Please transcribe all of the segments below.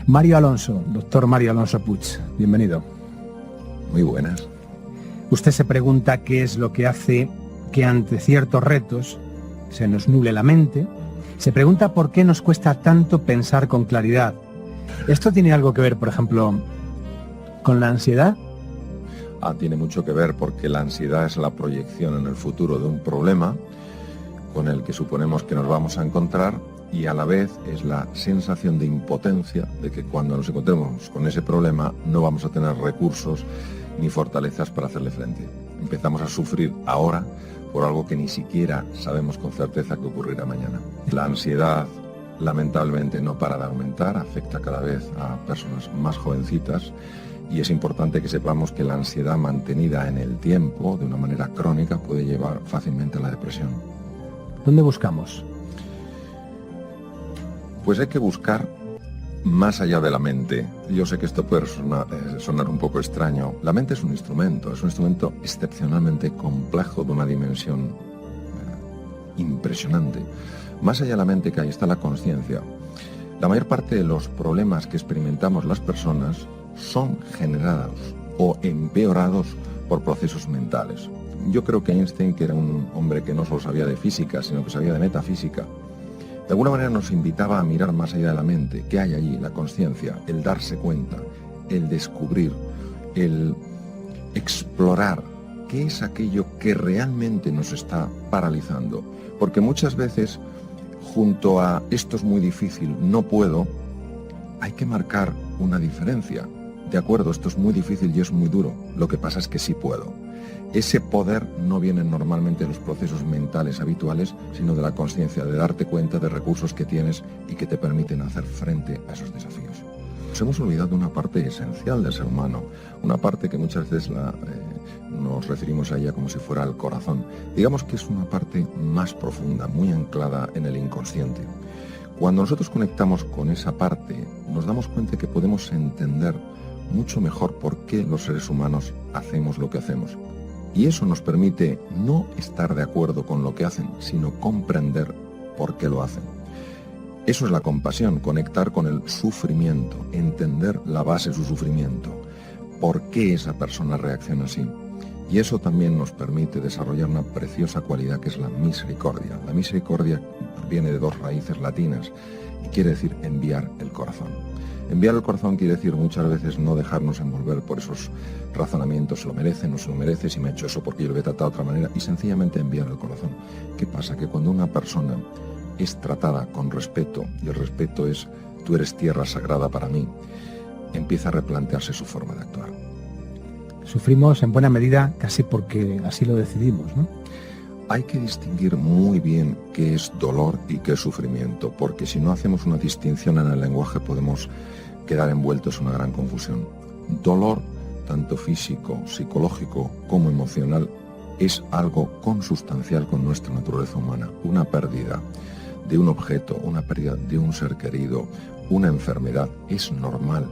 Mario Alonso, doctor Mario Alonso Puig, bienvenido. Muy buenas. Usted se pregunta qué es lo que hace que ante ciertos retos se nos nuble la mente. Se pregunta por qué nos cuesta tanto pensar con claridad. ¿Esto tiene algo que ver, por ejemplo, con la ansiedad? Tiene mucho que ver porque la ansiedad es la proyección en el futuro de un problema con el que suponemos que nos vamos a encontrar y a la vez es la sensación de impotencia de que cuando nos encontremos con ese problema no vamos a tener recursos ni fortalezas para hacerle frente. Empezamos a sufrir ahora por algo que ni siquiera sabemos con certeza que ocurrirá mañana. La ansiedad, lamentablemente, no para de aumentar, afecta cada vez a personas más jovencitas y es importante que sepamos que la ansiedad mantenida en el tiempo, de una manera crónica, puede llevar fácilmente a la depresión. ¿Dónde buscamos? Pues hay que buscar más allá de la mente. Yo sé que esto puede sonar un poco extraño. La mente es un instrumento excepcionalmente complejo de una dimensión impresionante. Más allá de la mente que ahí está la consciencia. La mayor parte de los problemas que experimentamos las personas son generados o empeorados por procesos mentales. Yo creo que Einstein, que era un hombre que no solo sabía de física, sino que sabía de metafísica, de alguna manera nos invitaba a mirar más allá de la mente, qué hay allí, la consciencia, el darse cuenta, el descubrir, el explorar qué es aquello que realmente nos está paralizando. Porque muchas veces, junto a esto es muy difícil, no puedo, hay que marcar una diferencia. De acuerdo, esto es muy difícil y es muy duro, lo que pasa es que sí puedo. Ese poder no viene normalmente de los procesos mentales habituales, sino de la consciencia, de darte cuenta de recursos que tienes y que te permiten hacer frente a esos desafíos. Nos hemos olvidado una parte esencial del ser humano, una parte que muchas veces nos referimos a ella como si fuera el corazón. Digamos que es una parte más profunda, muy anclada en el inconsciente. Cuando nosotros conectamos con esa parte, nos damos cuenta que podemos entender mucho mejor por qué los seres humanos hacemos lo que hacemos. Y eso nos permite no estar de acuerdo con lo que hacen, sino comprender por qué lo hacen. Eso es la compasión, conectar con el sufrimiento, entender la base de su sufrimiento, por qué esa persona reacciona así. Y eso también nos permite desarrollar una preciosa cualidad que es la misericordia. La misericordia viene de dos raíces latinas y quiere decir enviar el corazón. Enviar el corazón quiere decir muchas veces no dejarnos envolver por esos razonamientos, se lo merece, no se lo merece, si me ha hecho eso porque yo lo he tratado de otra manera, y sencillamente enviar el corazón. ¿Qué pasa? Que cuando una persona es tratada con respeto, y el respeto es tú eres tierra sagrada para mí, empieza a replantearse su forma de actuar. Sufrimos en buena medida casi porque así lo decidimos, ¿no? Hay que distinguir muy bien qué es dolor y qué es sufrimiento, porque si no hacemos una distinción en el lenguaje podemos quedar envueltos en una gran confusión. Dolor, tanto físico, psicológico como emocional, es algo consustancial con nuestra naturaleza humana. Una pérdida de un objeto, una pérdida de un ser querido, una enfermedad, es normal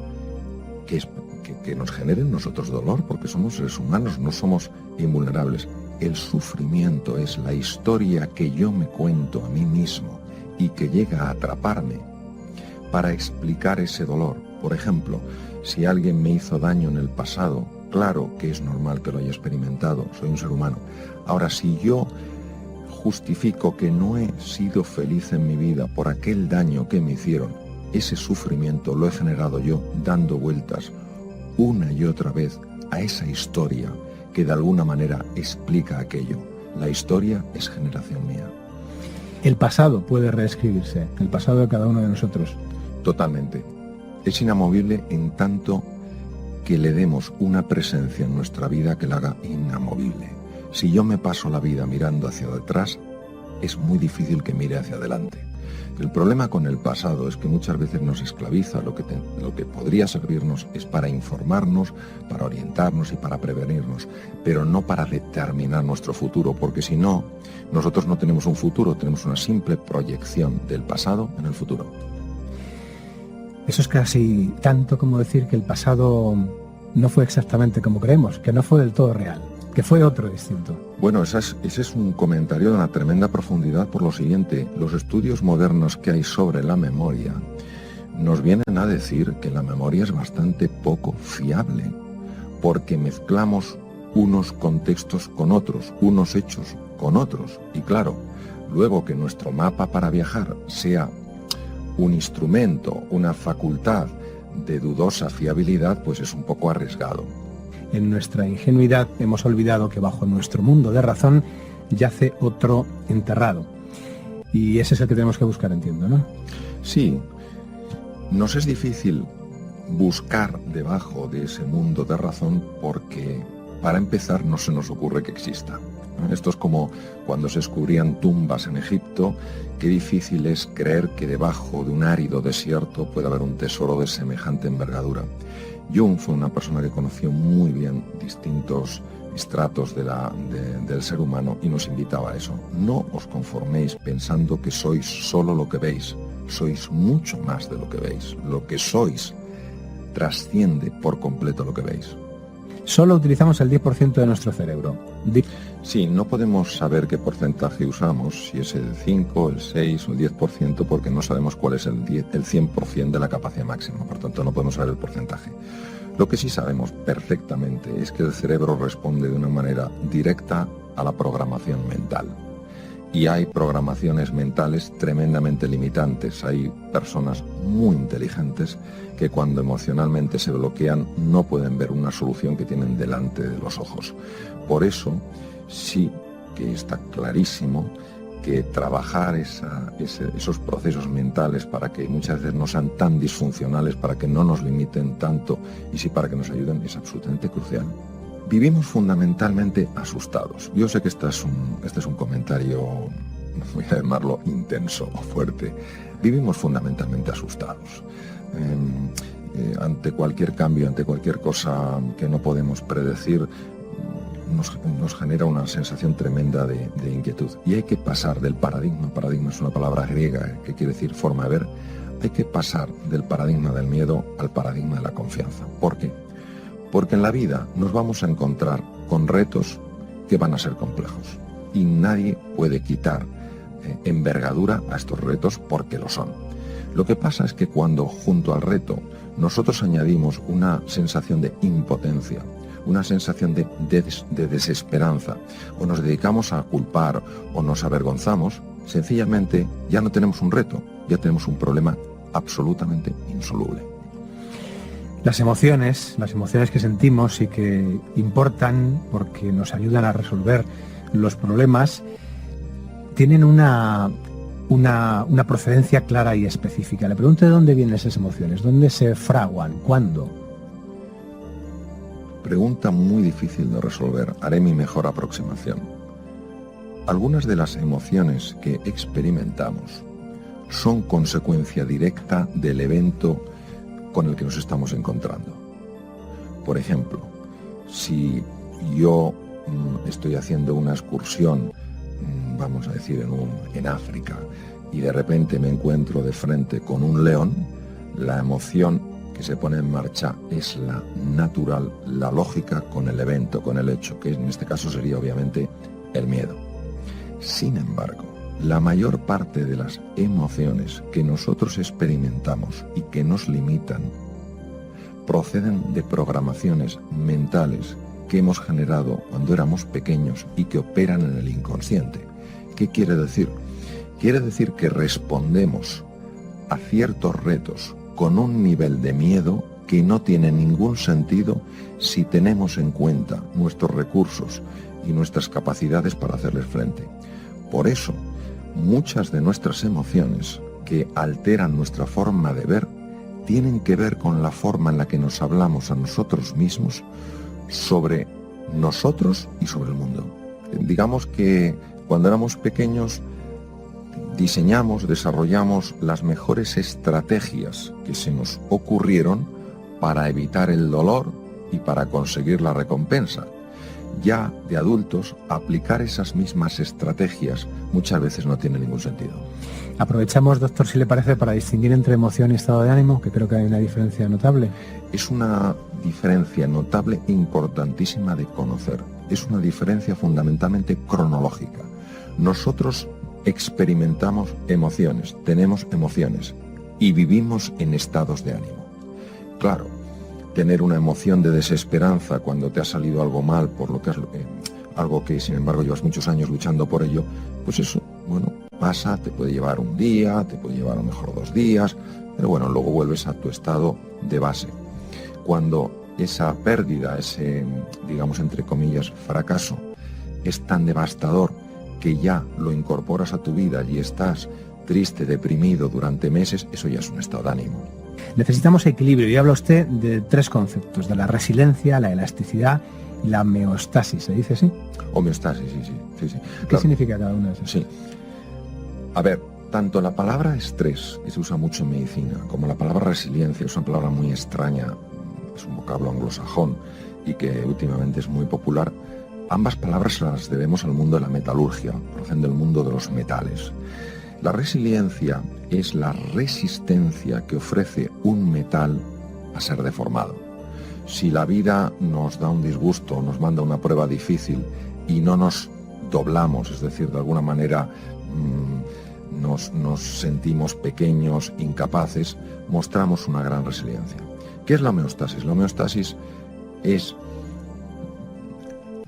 que nos genere en nosotros dolor, porque somos seres humanos, no somos invulnerables. El sufrimiento es la historia que yo me cuento a mí mismo y que llega a atraparme para explicar ese dolor. Por ejemplo, si alguien me hizo daño en el pasado, claro que es normal que lo haya experimentado, soy un ser humano. Ahora, si yo justifico que no he sido feliz en mi vida por aquel daño que me hicieron, ese sufrimiento lo he generado yo dando vueltas una y otra vez a esa historia que de alguna manera explica aquello. La historia es generación mía. El pasado puede reescribirse, el pasado de cada uno de nosotros. Totalmente. Es inamovible en tanto que le demos una presencia en nuestra vida que la haga inamovible. Si yo me paso la vida mirando hacia detrás, es muy difícil que mire hacia adelante. El problema con el pasado es que muchas veces nos esclaviza. Lo que podría servirnos es para informarnos, para orientarnos y para prevenirnos, pero no para determinar nuestro futuro, porque si no, nosotros no tenemos un futuro, tenemos una simple proyección del pasado en el futuro. Eso es casi tanto como decir que el pasado no fue exactamente como creemos, que no fue del todo real, que fue otro distinto. Bueno, ese es un comentario de una tremenda profundidad por lo siguiente. Los estudios modernos que hay sobre la memoria nos vienen a decir que la memoria es bastante poco fiable, porque mezclamos unos contextos con otros, unos hechos con otros. Y claro, luego que nuestro mapa para viajar sea un instrumento, una facultad de dudosa fiabilidad, pues es un poco arriesgado. En nuestra ingenuidad hemos olvidado que bajo nuestro mundo de razón yace otro enterrado. Y ese es el que tenemos que buscar, entiendo, ¿no? Sí, nos es difícil buscar debajo de ese mundo de razón porque, para empezar, no se nos ocurre que exista. Esto es como cuando se descubrían tumbas en Egipto. Qué difícil es creer que debajo de un árido desierto puede haber un tesoro de semejante envergadura. Jung fue una persona que conoció muy bien distintos estratos del ser humano y nos invitaba a eso. No os conforméis pensando que sois solo lo que veis. Sois mucho más de lo que veis. Lo que sois trasciende por completo lo que veis. Solo utilizamos el 10% de nuestro cerebro. Sí, no podemos saber qué porcentaje usamos, si es el 5, el 6 o el 10%, porque no sabemos cuál es el 100% de la capacidad máxima, por tanto no podemos saber el porcentaje. Lo que sí sabemos perfectamente es que el cerebro responde de una manera directa a la programación mental. Y hay programaciones mentales tremendamente limitantes. Hay personas muy inteligentes que cuando emocionalmente se bloquean no pueden ver una solución que tienen delante de los ojos. Por eso sí que está clarísimo que trabajar esos procesos mentales para que muchas veces no sean tan disfuncionales, para que no nos limiten tanto y sí para que nos ayuden, es absolutamente crucial. Vivimos fundamentalmente asustados. Yo sé que este es un comentario, voy a llamarlo intenso o fuerte. Vivimos fundamentalmente asustados. Ante cualquier cambio, ante cualquier cosa que no podemos predecir, nos genera una sensación tremenda de inquietud. Y hay que pasar del paradigma es una palabra griega que quiere decir forma de ver, hay que pasar del paradigma del miedo al paradigma de la confianza. ¿Por qué? Porque en la vida nos vamos a encontrar con retos que van a ser complejos y nadie puede quitar envergadura a estos retos porque lo son. Lo que pasa es que cuando junto al reto nosotros añadimos una sensación de impotencia, una sensación de desesperanza, o nos dedicamos a culpar o nos avergonzamos, sencillamente ya no tenemos un reto, ya tenemos un problema absolutamente insoluble. Las emociones que sentimos y que importan porque nos ayudan a resolver los problemas, tienen una procedencia clara y específica. Le pregunto de dónde vienen esas emociones, dónde se fraguan, cuándo. Pregunta muy difícil de resolver. Haré mi mejor aproximación. Algunas de las emociones que experimentamos son consecuencia directa del evento con el que nos estamos encontrando. Por ejemplo, si yo estoy haciendo una excursión, vamos a decir en África, y de repente me encuentro de frente con un león, la emoción que se pone en marcha es la natural, la lógica con el evento, con el hecho, que en este caso sería obviamente el miedo. Sin embargo, la mayor parte de las emociones que nosotros experimentamos y que nos limitan proceden de programaciones mentales que hemos generado cuando éramos pequeños y que operan en el inconsciente. ¿Qué quiere decir? Quiere decir que respondemos a ciertos retos con un nivel de miedo que no tiene ningún sentido si tenemos en cuenta nuestros recursos y nuestras capacidades para hacerles frente. Por eso, muchas de nuestras emociones que alteran nuestra forma de ver tienen que ver con la forma en la que nos hablamos a nosotros mismos sobre nosotros y sobre el mundo. Digamos que cuando éramos pequeños diseñamos, desarrollamos las mejores estrategias que se nos ocurrieron para evitar el dolor y para conseguir la recompensa. Ya de adultos, aplicar esas mismas estrategias muchas veces no tiene ningún sentido. Aprovechamos, doctor, si le parece, para distinguir entre emoción y estado de ánimo, que creo que hay una diferencia notable. Es una diferencia notable e importantísima de conocer. Es una diferencia fundamentalmente cronológica. Nosotros experimentamos emociones, tenemos emociones y vivimos en estados de ánimo. Claro, tener una emoción de desesperanza cuando te ha salido algo mal, por lo que algo que sin embargo llevas muchos años luchando por ello, pues eso, bueno, pasa, te puede llevar un día, te puede llevar a lo mejor 2 días, pero bueno, luego vuelves a tu estado de base. Cuando esa pérdida, ese, digamos, entre comillas, fracaso, es tan devastador que ya lo incorporas a tu vida y estás triste, deprimido durante meses, eso ya es un estado de ánimo. Necesitamos equilibrio y habla usted de 3 conceptos, de la resiliencia, la elasticidad y la homeostasis, ¿se dice así? Homeostasis, sí. ¿Qué Claro. significa cada una de esas? Sí. A ver, tanto la palabra estrés, que se usa mucho en medicina, como la palabra resiliencia, es una palabra muy extraña, es un vocablo anglosajón y que últimamente es muy popular. Ambas palabras las debemos al mundo de la metalurgia, proceden del mundo de los metales. La resiliencia es la resistencia que ofrece un metal a ser deformado. Si la vida nos da un disgusto, nos manda una prueba difícil y no nos doblamos, es decir, de alguna manera nos sentimos pequeños, incapaces, mostramos una gran resiliencia. ¿Qué es la homeostasis? La homeostasis es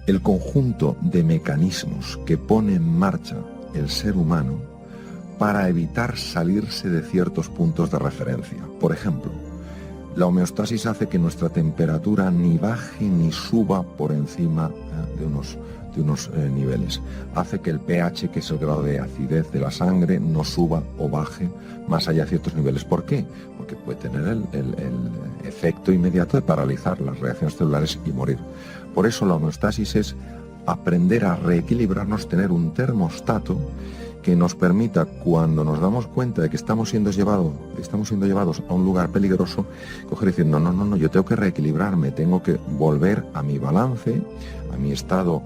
el conjunto de mecanismos que pone en marcha el ser humano para evitar salirse de ciertos puntos de referencia. Por ejemplo, la homeostasis hace que nuestra temperatura ni baje ni suba por encima de unos niveles. Hace que el pH, que es el grado de acidez de la sangre, no suba o baje más allá de ciertos niveles. ¿Por qué? Porque puede tener el efecto inmediato de paralizar las reacciones celulares y morir. Por eso la homeostasis es aprender a reequilibrarnos, tener un termostato que nos permita, cuando nos damos cuenta de que estamos siendo llevados a un lugar peligroso, coger y decir, no, yo tengo que reequilibrarme, tengo que volver a mi balance, a mi estado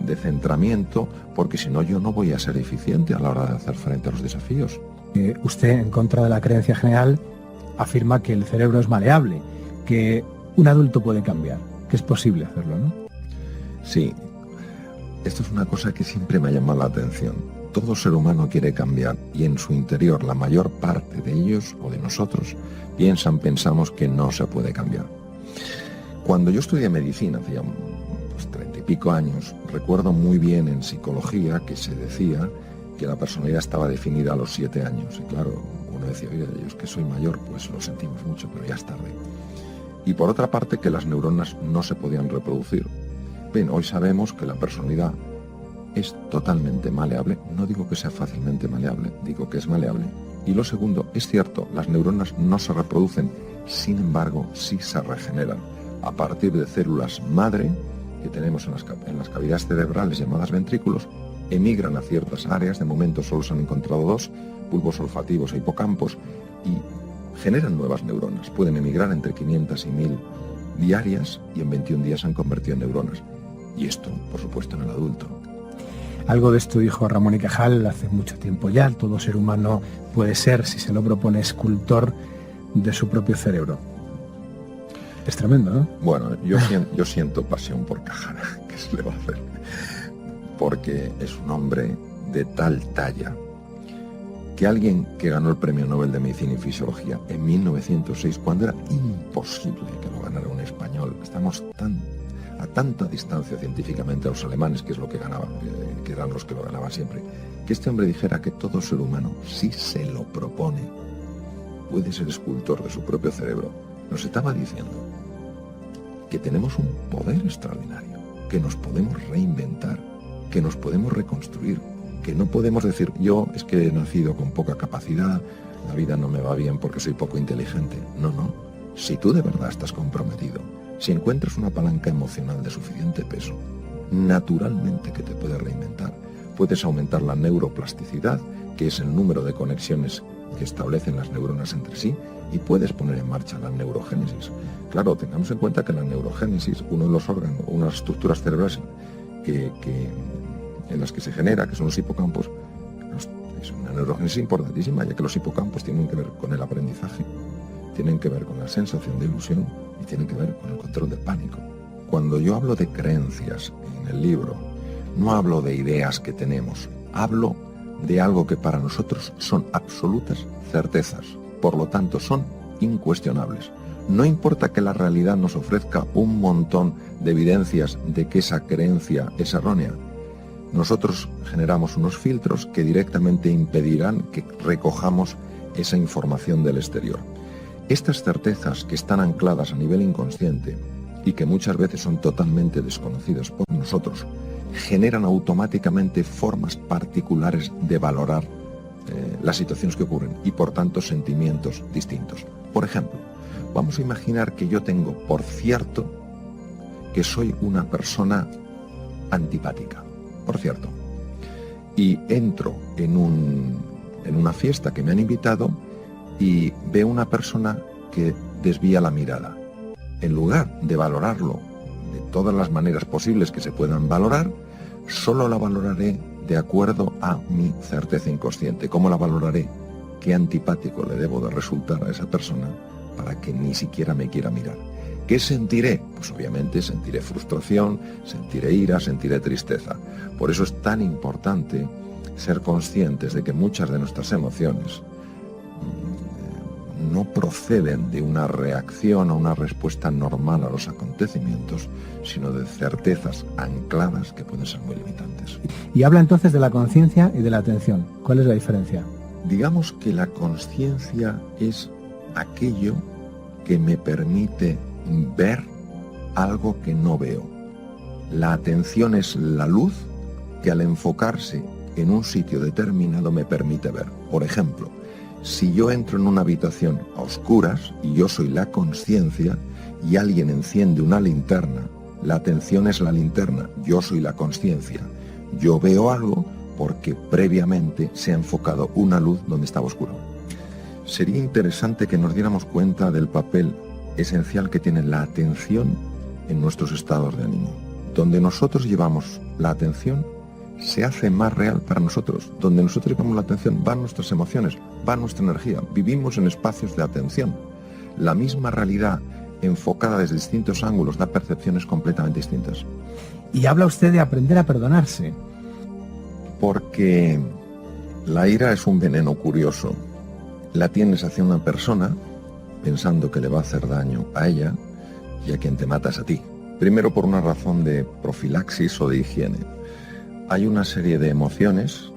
de centramiento, porque si no yo no voy a ser eficiente a la hora de hacer frente a los desafíos. Usted, en contra de la creencia general, afirma que el cerebro es maleable, que un adulto puede cambiar, que es posible hacerlo, ¿no? Sí, esto es una cosa que siempre me ha llamado la atención. Todo ser humano quiere cambiar y en su interior la mayor parte de ellos o de nosotros pensamos que no se puede cambiar. Cuando yo estudié medicina, hacía 30 y pico años, recuerdo muy bien en psicología que se decía que la personalidad estaba definida a los 7 años. Y claro, uno decía, oye, yo es que soy mayor, pues lo sentimos mucho, pero ya es tarde. Y por otra parte, que las neuronas no se podían reproducir. Bien, hoy sabemos que la personalidad es totalmente maleable. No digo que sea fácilmente maleable, digo que es maleable. Y lo segundo, es cierto, las neuronas no se reproducen, sin embargo, sí se regeneran a partir de células madre que tenemos en las cavidades cerebrales llamadas ventrículos, emigran a ciertas áreas, de momento solo se han encontrado 2, bulbos olfativos e hipocampos, y generan nuevas neuronas. Pueden emigrar entre 500 y 1000 diarias y en 21 días se han convertido en neuronas. Y esto, por supuesto, en el adulto. Algo de esto dijo Ramón y Cajal hace mucho tiempo ya. Todo ser humano puede ser, si se lo propone, escultor de su propio cerebro. Es tremendo, ¿no? Bueno, yo siento pasión por Cajal, ¿qué se le va a hacer? Porque es un hombre de tal talla que alguien que ganó el Premio Nobel de Medicina y Fisiología en 1906, cuando era imposible que lo ganara un español, estamos a tanta distancia científicamente a los alemanes, que es lo que ganaban, que eran los que lo ganaban siempre, que este hombre dijera que todo ser humano, si se lo propone, puede ser escultor de su propio cerebro, nos estaba diciendo que tenemos un poder extraordinario, que nos podemos reinventar, que nos podemos reconstruir, que no podemos decir, yo es que he nacido con poca capacidad, la vida no me va bien porque soy poco inteligente. No, si tú de verdad estás comprometido, si encuentras una palanca emocional de suficiente peso, naturalmente que te puedes reinventar. Puedes aumentar la neuroplasticidad, que es el número de conexiones que establecen las neuronas entre sí, y puedes poner en marcha la neurogénesis. Claro, tengamos en cuenta que la neurogénesis, uno de los órganos, unas estructuras cerebrales en las que se genera, que son los hipocampos, es una neurogénesis importantísima, ya que los hipocampos tienen que ver con el aprendizaje, tienen que ver con la sensación de ilusión y tienen que ver con el control del pánico. Cuando yo hablo de creencias en el libro, no hablo de ideas que tenemos, hablo de algo que para nosotros son absolutas certezas. por lo tanto son incuestionables. No importa que la realidad nos ofrezca un montón de evidencias de que esa creencia es errónea. Nosotros generamos unos filtros que directamente impedirán que recojamos esa información del exterior. Estas certezas que están ancladas a nivel inconsciente y que muchas veces son totalmente desconocidas por nosotros, generan automáticamente formas particulares de valorar las situaciones que ocurren y por tanto sentimientos distintos. Por ejemplo, vamos a imaginar que yo tengo por cierto que soy una persona antipática, por cierto, y entro en una fiesta que me han invitado y veo una persona que desvía la mirada. En lugar de valorarlo de todas las maneras posibles que se puedan valorar, solo la valoraré de acuerdo a mi certeza inconsciente. ¿Cómo la valoraré? ¿Qué antipático le debo de resultar a esa persona para que ni siquiera me quiera mirar? ¿Qué sentiré? Pues obviamente sentiré frustración, sentiré ira, sentiré tristeza. Por eso es tan importante ser conscientes de que muchas de nuestras emociones no proceden de una reacción o una respuesta normal a los acontecimientos, sino de certezas ancladas que pueden ser muy limitantes. Y habla entonces de la conciencia y de la atención. ¿Cuál es la diferencia? Digamos que la conciencia es aquello que me permite ver algo que no veo. La atención es la luz que al enfocarse en un sitio determinado me permite ver. Por ejemplo, si yo entro en una habitación a oscuras y yo soy la conciencia y alguien enciende una linterna, la atención es la linterna, yo soy la conciencia. Yo veo algo porque previamente se ha enfocado una luz donde estaba oscuro. Sería interesante que nos diéramos cuenta del papel esencial que tiene la atención en nuestros estados de ánimo. Donde nosotros llevamos la atención, se hace más real para nosotros. Donde nosotros llevamos la atención, van nuestras emociones, va nuestra energía. Vivimos en espacios de atención. La misma realidad enfocada desde distintos ángulos da percepciones completamente distintas. Y habla usted de aprender a perdonarse. Porque la ira es un veneno curioso. La tienes hacia una persona pensando que le va a hacer daño a ella y a quien te mata es a ti. Primero por una razón de profilaxis o de higiene. Hay una serie de emociones,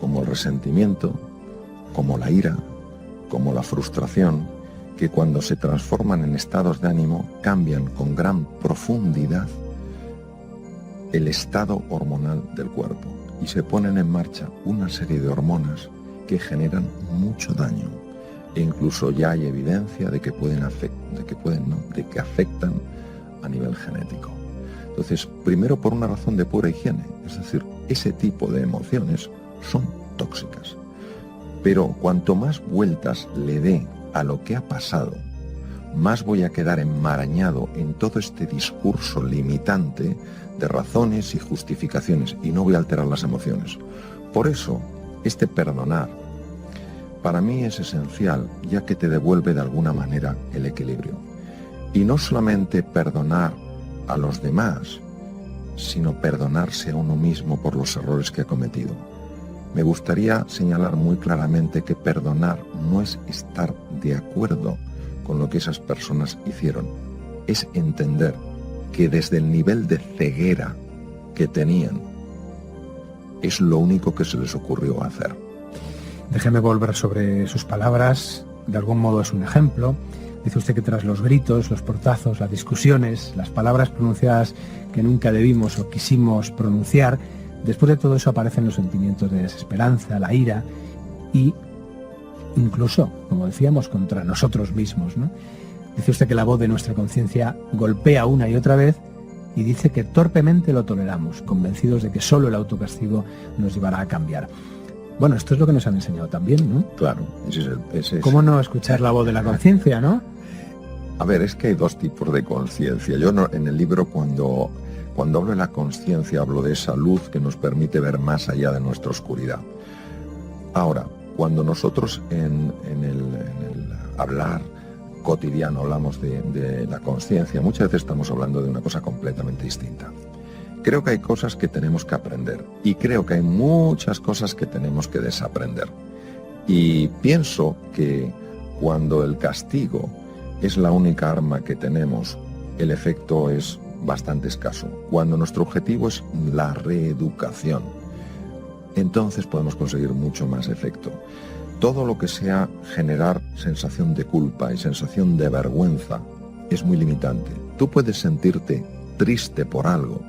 como el resentimiento, como la ira, como la frustración, que cuando se transforman en estados de ánimo cambian con gran profundidad el estado hormonal del cuerpo y se ponen en marcha una serie de hormonas que generan mucho daño e incluso ya hay evidencia de que afectan a nivel genético. Entonces, primero por una razón de pura higiene, es decir, ese tipo de emociones son tóxicas. Pero cuanto más vueltas le dé a lo que ha pasado, más voy a quedar enmarañado en todo este discurso limitante de razones y justificaciones y no voy a alterar las emociones. Por eso, este perdonar para mí es esencial, ya que te devuelve de alguna manera el equilibrio. Y no solamente perdonar a los demás, sino perdonarse a uno mismo por los errores que ha cometido. Me gustaría señalar muy claramente que perdonar no es estar de acuerdo con lo que esas personas hicieron, es entender que desde el nivel de ceguera que tenían, es lo único que se les ocurrió hacer. Déjeme volver sobre sus palabras, de algún modo es un ejemplo. Dice usted que tras los gritos, los portazos, las discusiones, las palabras pronunciadas que nunca debimos o quisimos pronunciar, después de todo eso aparecen los sentimientos de desesperanza, la ira y incluso, como decíamos, contra nosotros mismos, ¿no? Dice usted que la voz de nuestra conciencia golpea una y otra vez y dice que torpemente lo toleramos, convencidos de que solo el autocastigo nos llevará a cambiar. Bueno, esto es lo que nos han enseñado también, ¿no? Claro. ¿Cómo no escuchar la voz de la conciencia, no? A ver, es que hay dos tipos de conciencia. Yo en el libro cuando hablo de la conciencia hablo de esa luz que nos permite ver más allá de nuestra oscuridad. Ahora, cuando nosotros en el hablar cotidiano hablamos de la conciencia, muchas veces estamos hablando de una cosa completamente distinta. Creo que hay cosas que tenemos que aprender y creo que hay muchas cosas que tenemos que desaprender. Y pienso que Cuando el castigo es la única arma que tenemos, el efecto es bastante escaso. Cuando nuestro objetivo es la reeducación, entonces podemos conseguir mucho más efecto. Todo lo que sea generar sensación de culpa y sensación de vergüenza es muy limitante. Tú puedes sentirte triste por algo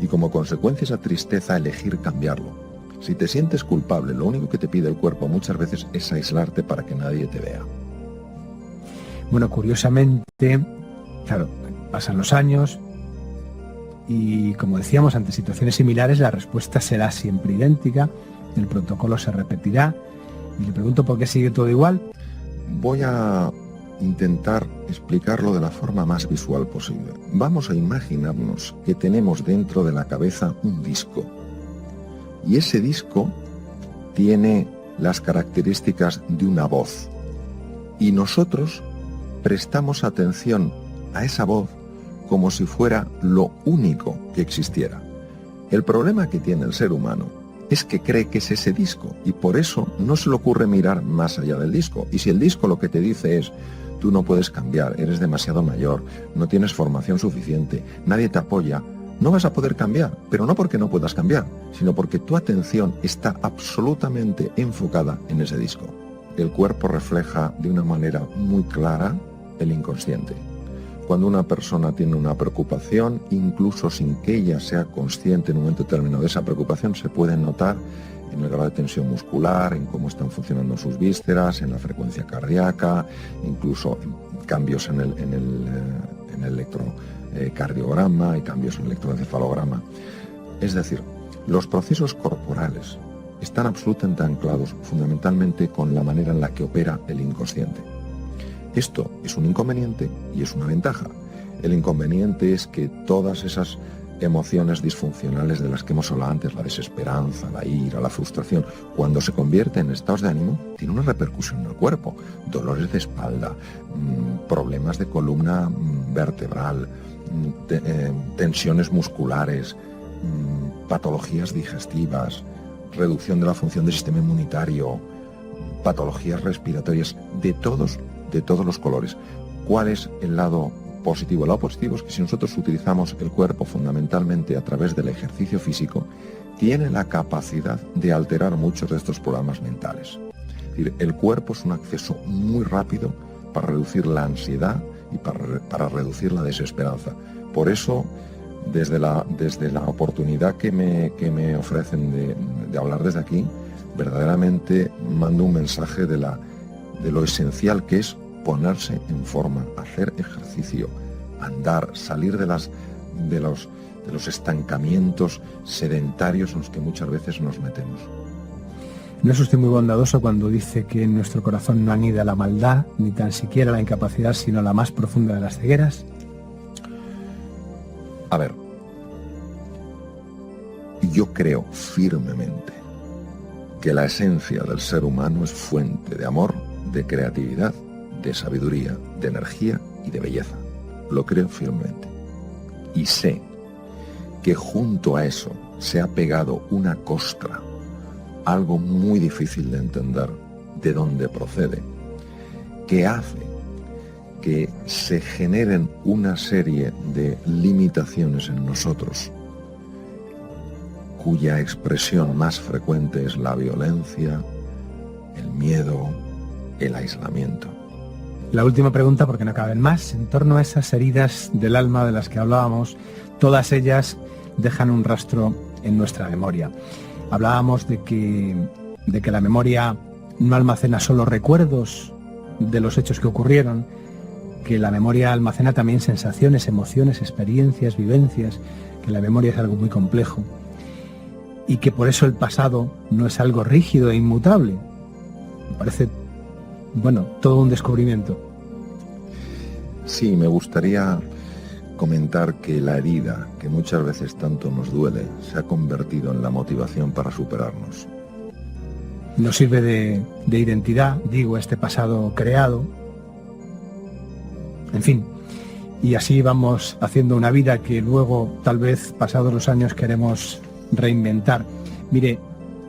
y como consecuencia de esa tristeza elegir cambiarlo. Si te sientes culpable, lo único que te pide el cuerpo muchas veces es aislarte para que nadie te vea. Bueno, curiosamente, claro, pasan los años y, como decíamos, ante situaciones similares la respuesta será siempre idéntica, el protocolo se repetirá. Y le pregunto por qué sigue todo igual. Voy a intentar explicarlo de la forma más visual posible. Vamos a imaginarnos que tenemos dentro de la cabeza un disco. Y ese disco tiene las características de una voz. Y nosotros prestamos atención a esa voz como si fuera lo único que existiera. El problema que tiene el ser humano es que cree que es ese disco y por eso no se le ocurre mirar más allá del disco. Y si el disco lo que te dice es: tú no puedes cambiar, eres demasiado mayor, no tienes formación suficiente, nadie te apoya, no vas a poder cambiar, pero no porque no puedas cambiar, sino porque tu atención está absolutamente enfocada en ese disco. El cuerpo refleja de una manera muy clara el inconsciente. Cuando una persona tiene una preocupación, incluso sin que ella sea consciente en un momento determinado de esa preocupación, se puede notar en el grado de tensión muscular, en cómo están funcionando sus vísceras, en la frecuencia cardíaca, incluso cambios en el electrocardiograma y cambios en el electroencefalograma. Es decir, los procesos corporales están absolutamente anclados fundamentalmente con la manera en la que opera el inconsciente. Esto es un inconveniente y es una ventaja. El inconveniente es que todas esas emociones disfuncionales de las que hemos hablado antes, la desesperanza, la ira, la frustración, cuando se convierten en estados de ánimo, tiene una repercusión en el cuerpo. Dolores de espalda, problemas de columna vertebral, tensiones musculares, patologías digestivas, reducción de la función del sistema inmunitario, patologías respiratorias, de todos los colores. ¿Cuál es el lado positivo? El lado positivo es que si nosotros utilizamos el cuerpo fundamentalmente a través del ejercicio físico, tiene la capacidad de alterar muchos de estos programas mentales. Es decir, el cuerpo es un acceso muy rápido para reducir la ansiedad y para reducir la desesperanza. Por eso, desde la oportunidad que me ofrecen de hablar desde aquí, verdaderamente mando un mensaje de lo esencial que es ponerse en forma, hacer ejercicio, andar, salir de los estancamientos sedentarios en los que muchas veces nos metemos. ¿No es usted muy bondadoso cuando dice que en nuestro corazón no anida la maldad, ni tan siquiera la incapacidad, sino la más profunda de las cegueras? A ver, yo creo firmemente que la esencia del ser humano es fuente de amor, de creatividad, de sabiduría, de energía y de belleza. Lo creo firmemente. Y sé que junto a eso se ha pegado una costra, algo muy difícil de entender de dónde procede, que hace que se generen una serie de limitaciones en nosotros, cuya expresión más frecuente es la violencia, el miedo, el aislamiento. La última pregunta, porque no caben más, en torno a esas heridas del alma de las que hablábamos, todas ellas dejan un rastro en nuestra memoria. Hablábamos de que la memoria no almacena solo recuerdos de los hechos que ocurrieron, que la memoria almacena también sensaciones, emociones, experiencias, vivencias, que la memoria es algo muy complejo y que por eso el pasado no es algo rígido e inmutable. Me parece, todo un descubrimiento. Sí, me gustaría comentar que la herida, que muchas veces tanto nos duele, se ha convertido en la motivación para superarnos. Nos sirve de identidad, este pasado creado. En fin, y así vamos haciendo una vida que luego, tal vez, pasados los años, queremos reinventar. Mire,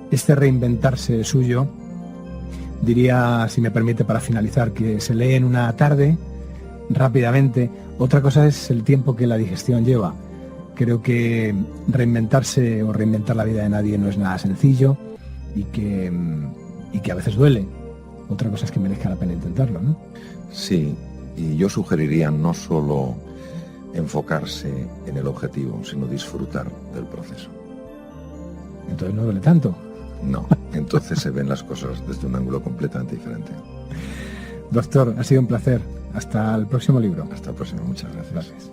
este reinventarse suyo Diría, si me permite para finalizar, que se lee en una tarde, rápidamente. Otra cosa es el tiempo que la digestión lleva. Creo que reinventarse o reinventar la vida de nadie no es nada sencillo y que a veces duele. Otra cosa es que merezca la pena intentarlo, ¿no? Sí, y yo sugeriría no solo enfocarse en el objetivo, sino disfrutar del proceso. Entonces no duele tanto. No, entonces se ven las cosas desde un ángulo completamente diferente. Doctor, ha sido un placer. Hasta el próximo libro. Hasta el próximo, muchas gracias. Gracias.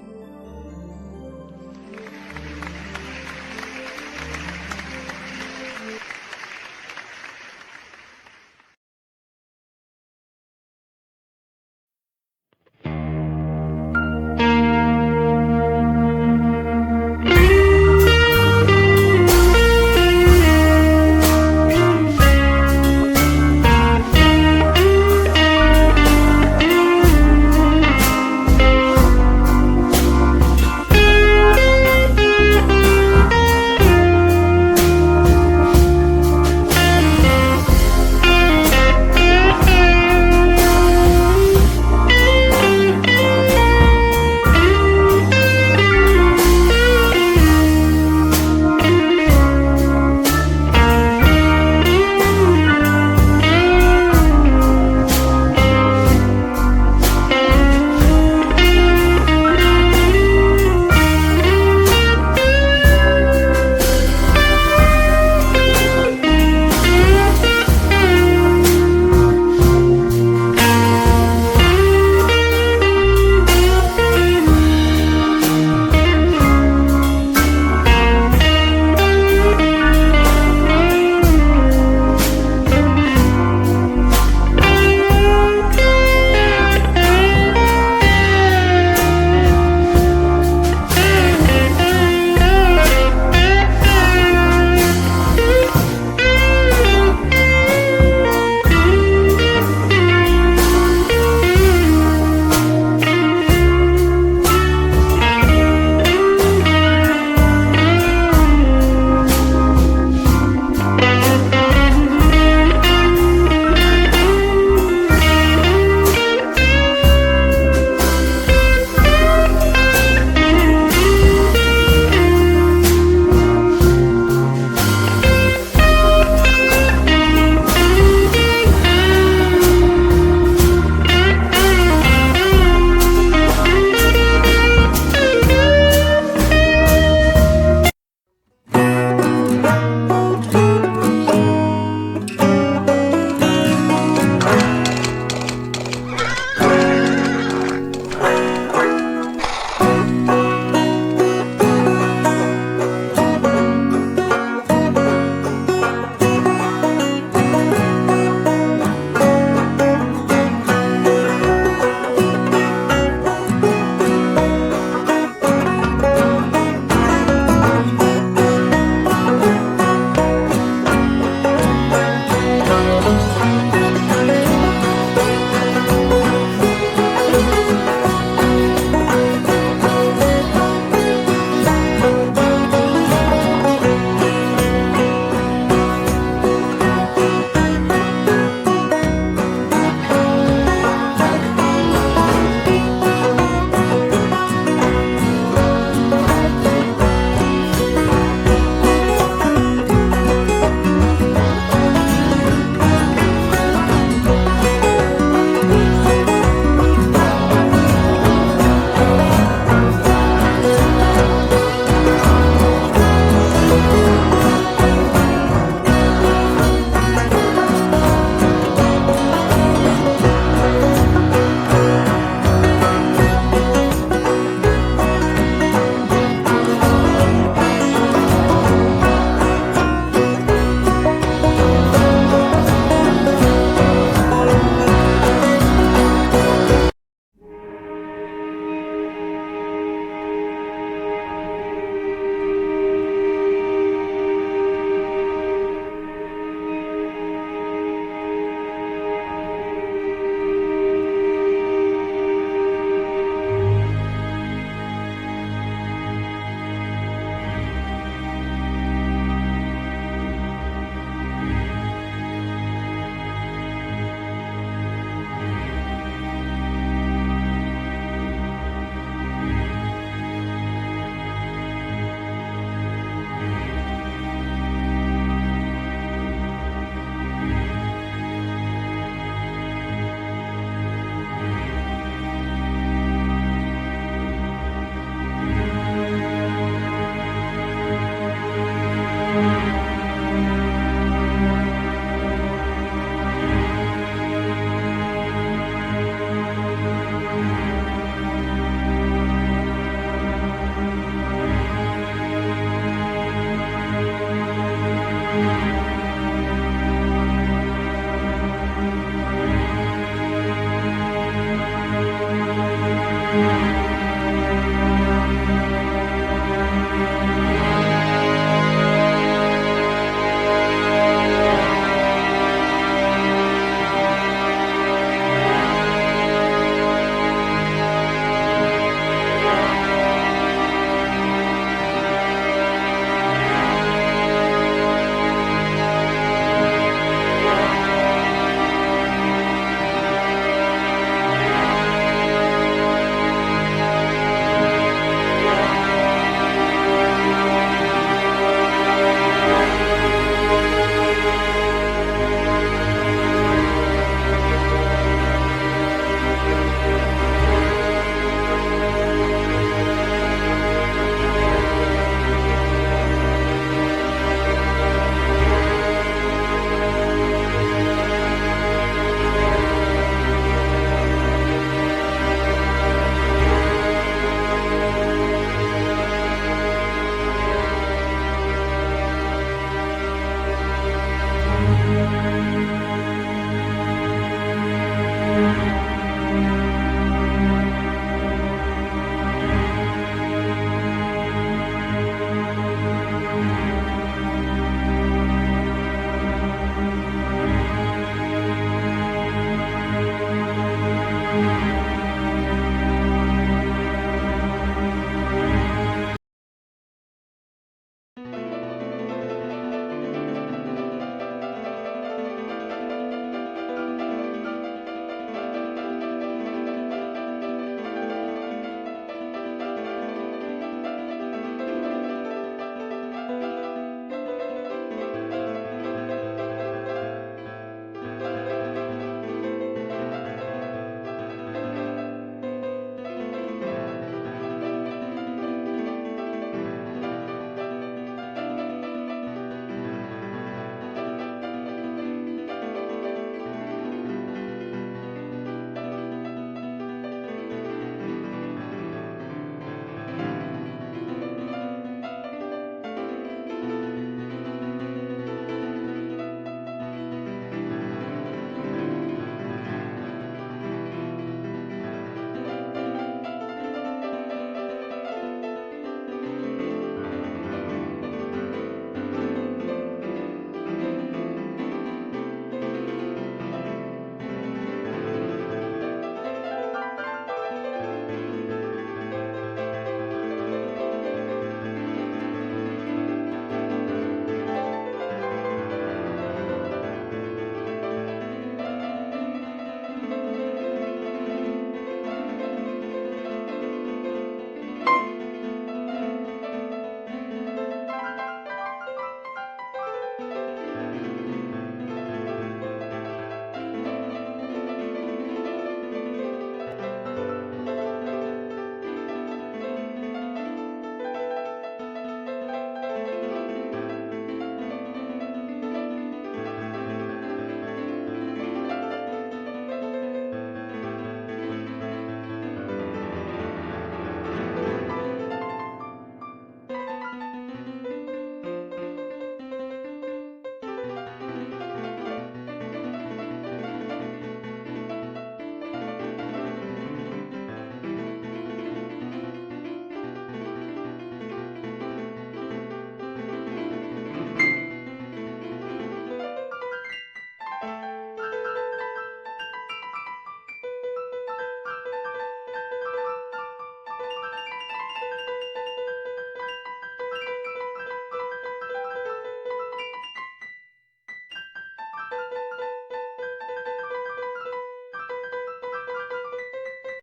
Dios.